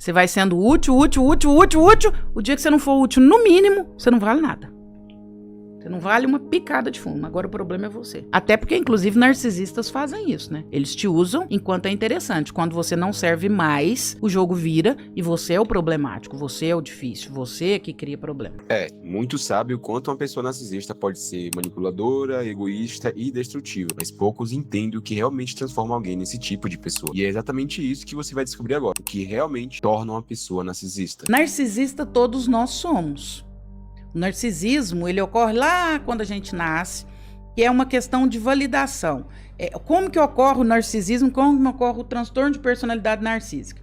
Você vai sendo útil. O dia que você não for útil, no mínimo, você não vale nada. Você não vale uma picada de fumo. Agora o problema é você. Até porque, inclusive, narcisistas fazem isso, né? Eles te usam enquanto é interessante. Quando você não serve mais, o jogo vira e você é o problemático. Você é o difícil. Você é que cria problema. Muitos sabem o quanto uma pessoa narcisista pode ser manipuladora, egoísta e destrutiva. Mas poucos entendem o que realmente transforma alguém nesse tipo de pessoa. E é exatamente isso que você vai descobrir agora. O que realmente torna uma pessoa narcisista. Narcisista todos nós somos. O narcisismo, ele ocorre lá quando a gente nasce, que é uma questão de validação. Como que ocorre o narcisismo, como ocorre o transtorno de personalidade narcísica?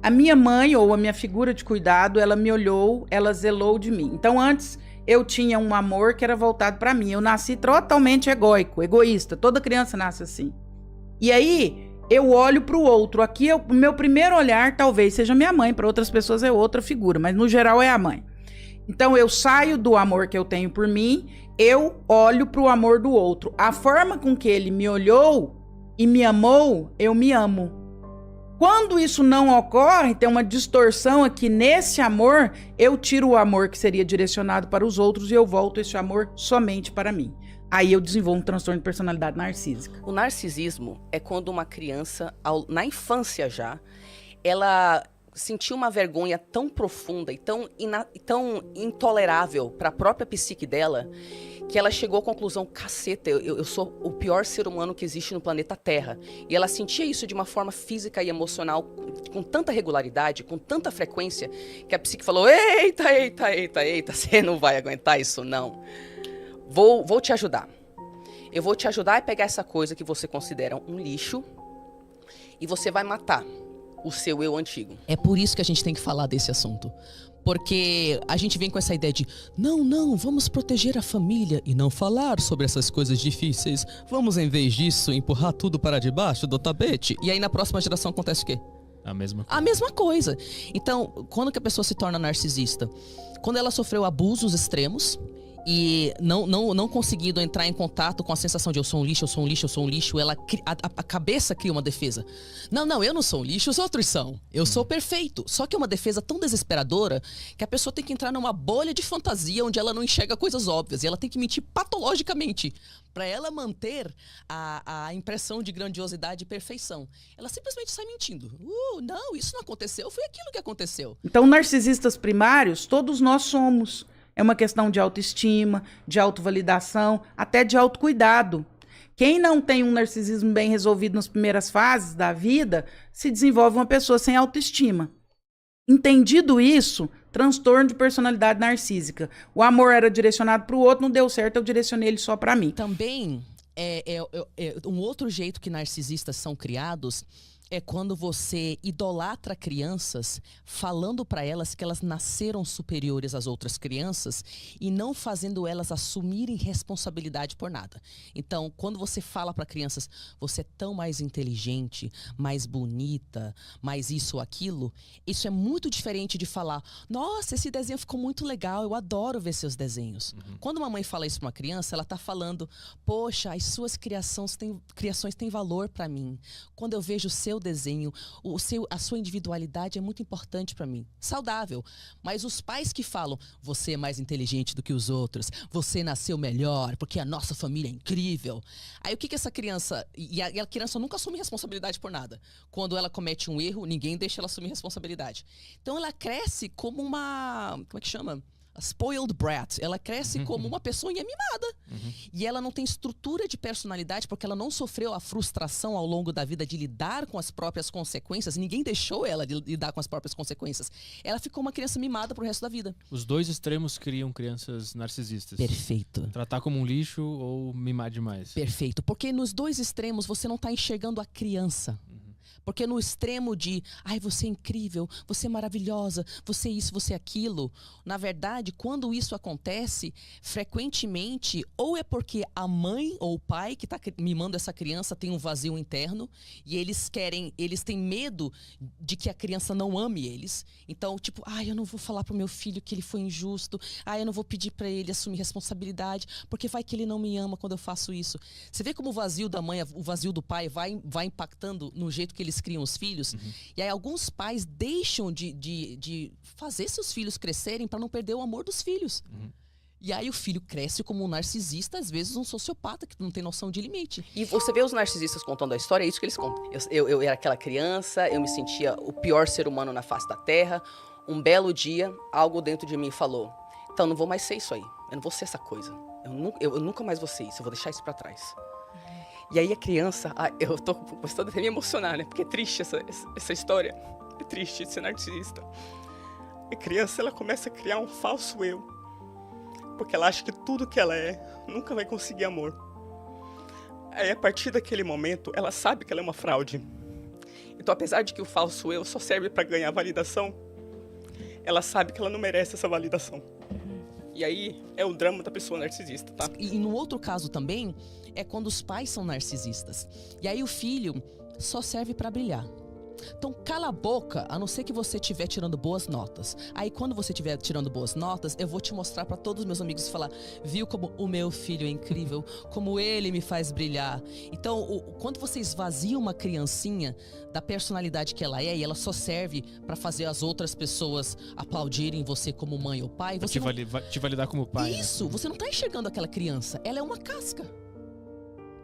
A minha mãe, ou a minha figura de cuidado, ela me olhou, ela zelou de mim. Então, antes, eu tinha um amor que era voltado para mim. Eu nasci totalmente egoísta. Toda criança nasce assim. E aí, eu olho para o outro. Aqui, o meu primeiro olhar talvez seja minha mãe, para outras pessoas é outra figura, mas no geral é a mãe. Então, eu saio do amor que eu tenho por mim, eu olho para o amor do outro. A forma com que ele me olhou e me amou, eu me amo. Quando isso não ocorre, tem uma distorção aqui nesse amor, eu tiro o amor que seria direcionado para os outros e eu volto esse amor somente para mim. Aí eu desenvolvo um transtorno de personalidade narcísica. O narcisismo é quando uma criança, na infância já, ela sentiu uma vergonha tão profunda e tão intolerável para a própria psique dela, que ela chegou à conclusão, caceta, eu sou o pior ser humano que existe no planeta Terra. E ela sentia isso de uma forma física e emocional, com tanta regularidade, com tanta frequência, que a psique falou, eita, você não vai aguentar isso não. Vou te ajudar. Eu vou te ajudar a pegar essa coisa que você considera um lixo e você vai matar o seu eu antigo. É por isso que a gente tem que falar desse assunto. Porque a gente vem com essa ideia de não, vamos proteger a família e não falar sobre essas coisas difíceis. Vamos, em vez disso, empurrar tudo para debaixo do tapete. E aí na próxima geração acontece o quê? A mesma coisa. Então, quando que a pessoa se torna narcisista? Quando ela sofreu abusos extremos e não conseguindo entrar em contato com a sensação de eu sou um lixo, a cabeça cria uma defesa. Não, eu não sou um lixo, os outros são. Eu sou perfeito. Só que é uma defesa tão desesperadora que a pessoa tem que entrar numa bolha de fantasia onde ela não enxerga coisas óbvias. E ela tem que mentir patologicamente para ela manter a impressão de grandiosidade e perfeição. Ela simplesmente sai mentindo. Não, isso não aconteceu, foi aquilo que aconteceu. Então, narcisistas primários, todos nós somos. É uma questão de autoestima, de autovalidação, até de autocuidado. Quem não tem um narcisismo bem resolvido nas primeiras fases da vida, se desenvolve uma pessoa sem autoestima. Entendido isso, transtorno de personalidade narcísica. O amor era direcionado para o outro, não deu certo, eu direcionei ele só para mim. Também, um outro jeito que narcisistas são criados é quando você idolatra crianças, falando para elas que elas nasceram superiores às outras crianças e não fazendo elas assumirem responsabilidade por nada. Então, quando você fala para crianças, você é tão mais inteligente, mais bonita, mais isso ou aquilo, isso é muito diferente de falar, nossa, esse desenho ficou muito legal, eu adoro ver seus desenhos. Quando uma mãe fala isso para uma criança, ela está falando, poxa, as suas criações têm valor para mim. Quando eu vejo o seu desenho, a sua individualidade é muito importante para mim. Saudável. Mas os pais que falam, você é mais inteligente do que os outros, você nasceu melhor, porque a nossa família é incrível. Aí o que essa criança... E a criança nunca assume responsabilidade por nada. Quando ela comete um erro, ninguém deixa ela assumir responsabilidade. Então ela cresce como uma... Como é que chama? A spoiled brat. Ela cresce como uma pessoinha mimada. E ela não tem estrutura de personalidade porque ela não sofreu a frustração ao longo da vida de lidar com as próprias consequências. Ninguém deixou ela de lidar com as próprias consequências. Ela ficou uma criança mimada pro resto da vida. Os dois extremos criam crianças narcisistas. Perfeito. Tratar como um lixo ou mimar demais. Perfeito. Porque nos dois extremos você não tá enxergando a criança. Porque no extremo de, ai, você é incrível, você é maravilhosa, você é isso, você é aquilo. Na verdade, quando isso acontece, frequentemente, ou é porque a mãe ou o pai que está mimando essa criança tem um vazio interno e eles têm medo de que a criança não ame eles. Então, tipo, ai, eu não vou falar pro meu filho que ele foi injusto, ai, eu não vou pedir para ele assumir responsabilidade, porque vai que ele não me ama quando eu faço isso. Você vê como o vazio da mãe, o vazio do pai vai impactando no jeito que eles pais criam os filhos, e aí alguns pais deixam de fazer seus filhos crescerem para não perder o amor dos filhos. E aí o filho cresce como um narcisista, às vezes um sociopata que não tem noção de limite. E você vê os narcisistas contando a história, é isso que eles contam. Eu era aquela criança, eu me sentia o pior ser humano na face da Terra. Um belo dia, algo dentro de mim falou, então não vou mais ser isso aí. Eu não vou ser essa coisa. Eu nunca mais vou ser isso, eu vou deixar isso pra trás. E aí a criança, eu tô gostando de me emocionar, né? Porque é triste essa história. É triste ser narcisista. A criança, ela começa a criar um falso eu. Porque ela acha que tudo que ela é nunca vai conseguir amor. Aí, a partir daquele momento, ela sabe que ela é uma fraude. Então, apesar de que o falso eu só serve para ganhar validação, ela sabe que ela não merece essa validação. E aí, é o drama da pessoa narcisista, tá? E no outro caso também, é quando os pais são narcisistas. E aí o filho só serve para brilhar. Então, cala a boca, a não ser que você estiver tirando boas notas. Aí, quando você estiver tirando boas notas, eu vou te mostrar para todos os meus amigos e falar, viu como o meu filho é incrível, como ele me faz brilhar. Então, quando você esvazia uma criancinha da personalidade que ela é, e ela só serve para fazer as outras pessoas aplaudirem você como mãe ou pai, você te validar como pai. Isso, né? você não tá enxergando aquela criança, ela é uma casca.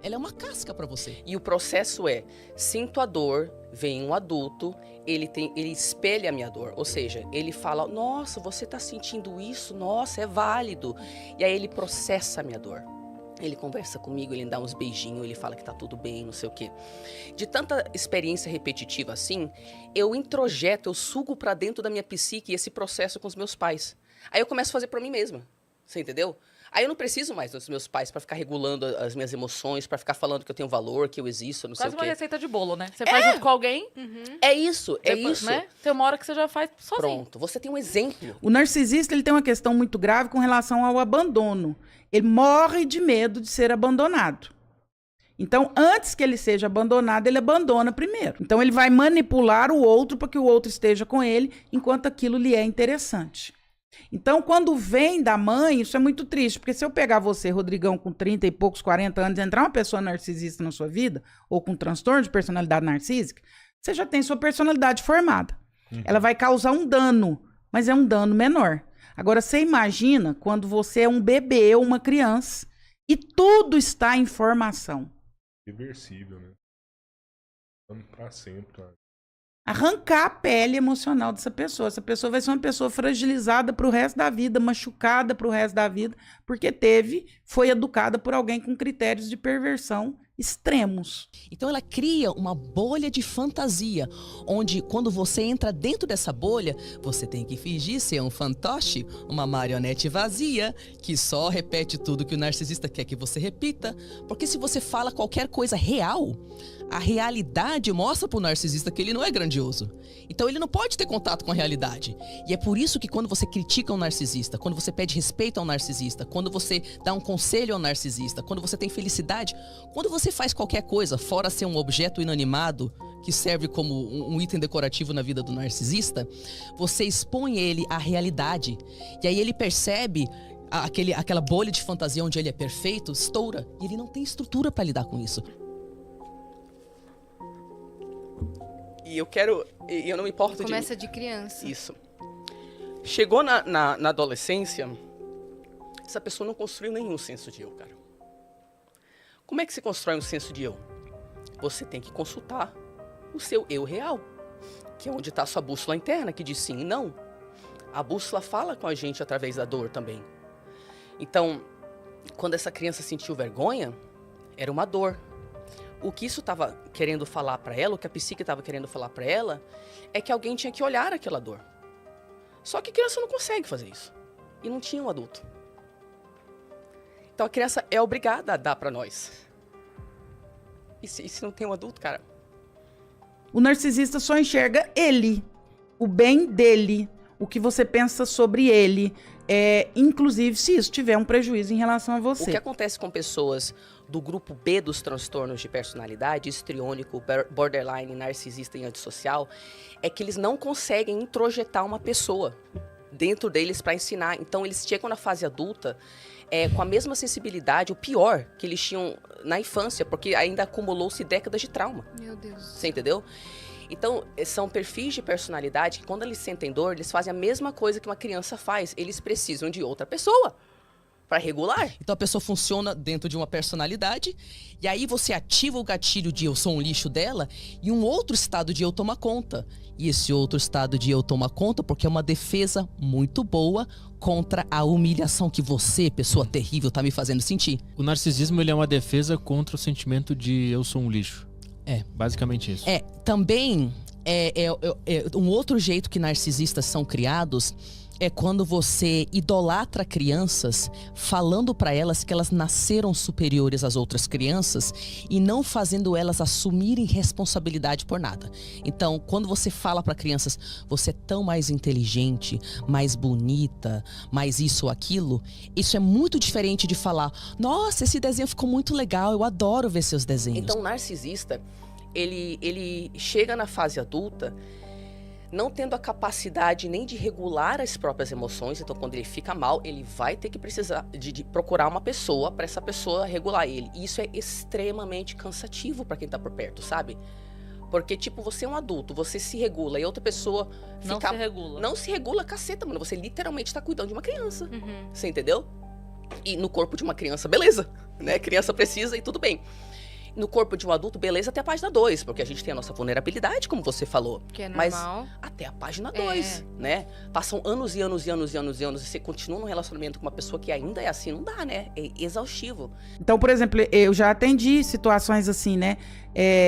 Ela é uma casca pra você. E o processo é, sinto a dor, vem um adulto, ele espelha a minha dor. Ou seja, ele fala, nossa, você tá sentindo isso? Nossa, é válido. E aí ele processa a minha dor. Ele conversa comigo, ele dá uns beijinhos, ele fala que tá tudo bem, não sei o quê. De tanta experiência repetitiva assim, eu introjeto, eu sugo pra dentro da minha psique esse processo com os meus pais. Aí eu começo a fazer pra mim mesma. Você entendeu? Aí eu não preciso mais dos meus pais pra ficar regulando as minhas emoções, pra ficar falando que eu tenho valor, que eu existo, não sei o quê. Quase uma receita de bolo, né? Você faz junto com alguém, É isso, é depois, isso. né? Tem uma hora que você já faz sozinho. Pronto, você tem um exemplo. O narcisista, ele tem uma questão muito grave com relação ao abandono. Ele morre de medo de ser abandonado. Então, antes que ele seja abandonado, ele abandona primeiro. Então, ele vai manipular o outro para que o outro esteja com ele, enquanto aquilo lhe é interessante. Então, quando vem da mãe, isso é muito triste, porque se eu pegar você, Rodrigão, com 30 e poucos, 40 anos, entrar uma pessoa narcisista na sua vida, ou com transtorno de personalidade narcísica, você já tem sua personalidade formada. Ela vai causar um dano, mas é um dano menor. Agora, você imagina quando você é um bebê ou uma criança e tudo está em formação. Reversível, né? Pra sempre, né? Arrancar a pele emocional dessa pessoa. Essa pessoa vai ser uma pessoa fragilizada pro resto da vida, machucada pro resto da vida, porque foi educada por alguém com critérios de perversão extremos. Então ela cria uma bolha de fantasia, onde quando você entra dentro dessa bolha, você tem que fingir ser um fantoche, uma marionete vazia, que só repete tudo que o narcisista quer que você repita, porque se você fala qualquer coisa real, a realidade mostra pro narcisista que ele não é grandioso. Então ele não pode ter contato com a realidade. E é por isso que quando você critica um narcisista, quando você pede respeito ao narcisista, quando você dá um conselho ao narcisista, quando você tem felicidade, quando você faz qualquer coisa, fora ser um objeto inanimado, que serve como um item decorativo na vida do narcisista, você expõe ele à realidade. E aí ele percebe aquela bolha de fantasia onde ele é perfeito, estoura. E ele não tem estrutura para lidar com isso. E eu não me importo Começa de criança. Isso. Chegou na adolescência, essa pessoa não construiu nenhum senso de eu, cara. Como é que se constrói um senso de eu? Você tem que consultar o seu eu real, que é onde está a sua bússola interna, que diz sim e não. A bússola fala com a gente através da dor também. Então, quando essa criança sentiu vergonha, era uma dor. O que isso estava querendo falar para ela, o que a psique estava querendo falar para ela, é que alguém tinha que olhar aquela dor. Só que a criança não consegue fazer isso. E não tinha um adulto. Então a criança é obrigada a dar para nós. E se não tem um adulto, cara? O narcisista só enxerga ele, o bem dele, o que você pensa sobre ele, inclusive se isso tiver um prejuízo em relação a você. O que acontece com pessoas do grupo B dos transtornos de personalidade, histriônico, borderline, narcisista e antissocial, é que eles não conseguem introjetar uma pessoa dentro deles para ensinar. Então eles chegam na fase adulta com a mesma sensibilidade, o pior que eles tinham na infância, porque ainda acumulou-se décadas de trauma. Meu Deus. Você entendeu? Então, são perfis de personalidade que quando eles sentem dor, eles fazem a mesma coisa que uma criança faz. Eles precisam de outra pessoa para regular. Então a pessoa funciona dentro de uma personalidade, e aí você ativa o gatilho de eu sou um lixo dela, e um outro estado de eu toma conta. E esse outro estado de eu toma conta porque é uma defesa muito boa contra a humilhação que você, pessoa terrível, tá me fazendo sentir. O narcisismo ele é uma defesa contra o sentimento de eu sou um lixo. É. Basicamente isso. Também um outro jeito que narcisistas são criados é quando você idolatra crianças, falando para elas que elas nasceram superiores às outras crianças e não fazendo elas assumirem responsabilidade por nada. Então, quando você fala para crianças, você é tão mais inteligente, mais bonita, mais isso ou aquilo, isso é muito diferente de falar, nossa, esse desenho ficou muito legal, eu adoro ver seus desenhos. Então, o narcisista, ele chega na fase adulta não tendo a capacidade nem de regular as próprias emoções. Então, quando ele fica mal, ele vai ter que precisar de procurar uma pessoa para essa pessoa regular ele. E isso é extremamente cansativo para quem tá por perto, sabe? Porque, tipo, você é um adulto, você se regula e outra pessoa Não se regula. Não se regula, caceta, mano. Você literalmente tá cuidando de uma criança. Você entendeu? E no corpo de uma criança, beleza, né? Criança precisa e tudo bem. No corpo de um adulto, beleza, até a página 2, porque a gente tem a nossa vulnerabilidade, como você falou. Que é mas normal. até a página 2, né? Passam anos e anos e anos e anos e anos e você continua num relacionamento com uma pessoa que ainda é assim, não dá, né? É exaustivo. Então, por exemplo, eu já atendi situações assim, né?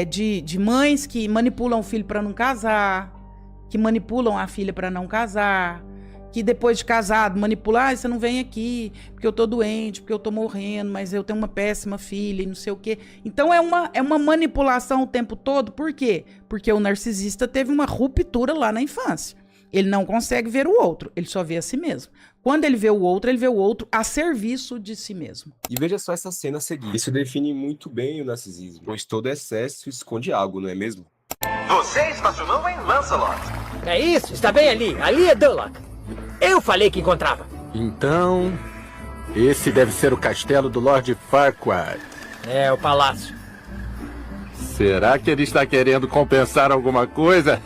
De mães que manipulam o filho para não casar, que manipulam a filha para não casar, que depois de casado manipular, você não vem aqui porque eu tô doente, porque eu tô morrendo, mas eu tenho uma péssima filha e não sei o quê. Então é uma manipulação o tempo todo. Por quê? Porque o narcisista teve uma ruptura lá na infância. Ele não consegue ver o outro, ele só vê a si mesmo. Quando ele vê o outro a serviço de si mesmo. E veja só essa cena a seguir. Isso define muito bem o narcisismo, pois todo excesso esconde algo, não é mesmo? Você estacionou em Lancelot. É isso, está bem ali. Ali é Dunlock. Eu falei que encontrava. Então, esse deve ser o castelo do Lord Farquaad. É, o palácio. Será que ele está querendo compensar alguma coisa?